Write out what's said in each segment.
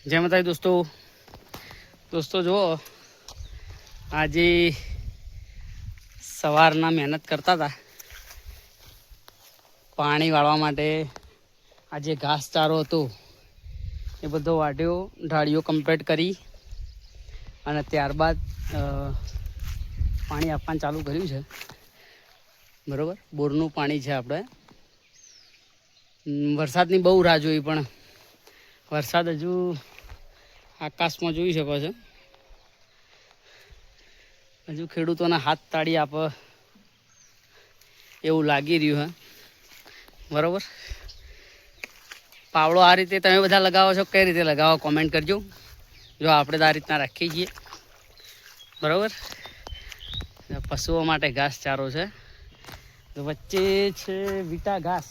જય માતાજી દોસ્તો જુઓ આજે સવારના મહેનત કરતા હતા પાણી વાળવા માટે. આજે ઘાસચારો હતો એ બધો વાઢ્યો, ઢાળીઓ કમ્પ્લીટ કરી અને ત્યારબાદ પાણી આપવાનું ચાલુ કર્યું છે. બરાબર, બોરનું પાણી છે. આપણે વરસાદની બહુ રાહ જોઈ પણ વરસાદ હજુ આકાશમાં જોઈ શકો છો. હજુ ખેડૂતોના હાથ તાળી આપે એવું લાગી રહ્યું હે. બરાબર, પાવડો આ રીતે તમે બધા લગાવો છો, કઈ રીતે લગાવો કોમેન્ટ કરજો. જો આપણે તો આ રીતના રાખી છીએ. બરાબર, પશુઓ માટે ઘાસ ચારો છે. તો વચ્ચે છે વિટા ઘાસ,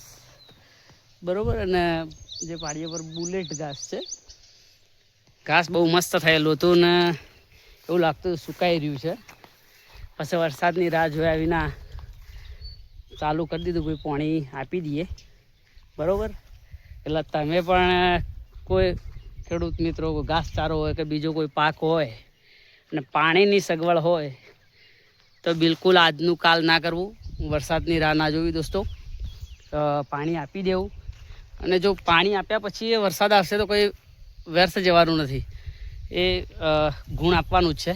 બરાબર, અને જે પાડીઓ પર બુલેટ ઘાસ છે. ઘાસ બહુ મસ્ત થયેલું હતું ને એવું લાગતું સુકાઈ રહ્યું છે. પછી વરસાદની રાહ જોયા વિના ચાલુ કરી દીધું, કોઈ પાણી આપી દઈએ. બરાબર, એટલે તમે પણ કોઈ ખેડૂત મિત્રો ઘાસચારો હોય કે બીજો કોઈ પાક હોય અને પાણીની સગવડ હોય તો બિલકુલ આજનું કાલ ના કરવું, વરસાદની રાહ ના જોવી દોસ્તો. પાણી આપી દેવું. અને જો પાણી આપ્યા પછી એ વરસાદ આવશે તો કોઈ વ્યર્થ જવાનું નથી. એ ગુણ આપવાનું જ છે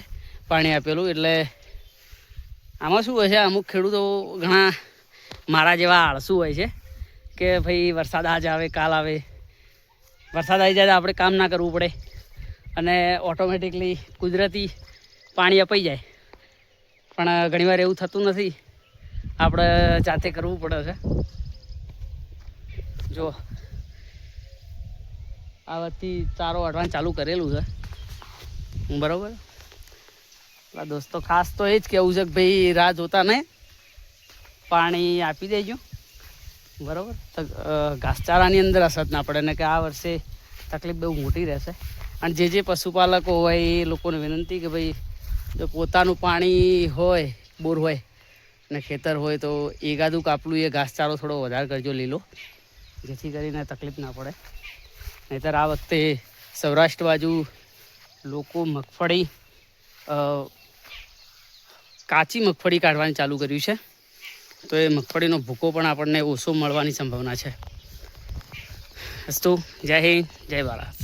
પાણી આપેલું. એટલે આમાં શું હોય છે, અમુક ખેડૂતો ઘણા મારા જેવા આળસુ હોય છે કે ભાઈ વરસાદ આજ આવે કાલ આવે, વરસાદ આવી જાય તો આપણે કામ ના કરવું પડે અને ઓટોમેટિકલી કુદરતી પાણી અપાઈ જાય. પણ ઘણીવાર એવું થતું નથી, આપણે જાતે કરવું પડે છે. જો આ વખતે ચારો વાઢવાનું ચાલુ કરેલું છે. બરાબર, દોસ્તો ખાસ તો એ જ કહેવું છે કે ભાઈ રાહ જોતા નહીં, પાણી આપી દેજો. બરાબર, તો ઘાસચારાની અંદર અસર ના પડે ને કે આ વર્ષે તકલીફ બહુ મોટી રહેશે. અને જે પશુપાલકો હોય એ લોકોને વિનંતી કે ભાઈ જો પોતાનું પાણી હોય, બોર હોય ને ખેતર હોય તો એકાદું કાપલું એ ઘાસચારો થોડો વધારે કરજો લીલો, જેથી કરીને તકલીફ ના પડે. નહીંતર આ વખતે સૌરાષ્ટ્ર બાજુ લોકો મગફળી કાચી મગફળી કાઢવાની ચાલુ કર્યું છે. તો એ મગફળીનો ભૂકો પણ આપણને ઓછો મળવાની સંભાવના છે. અસ્તુ, જય હિન્દ, જય ભારત.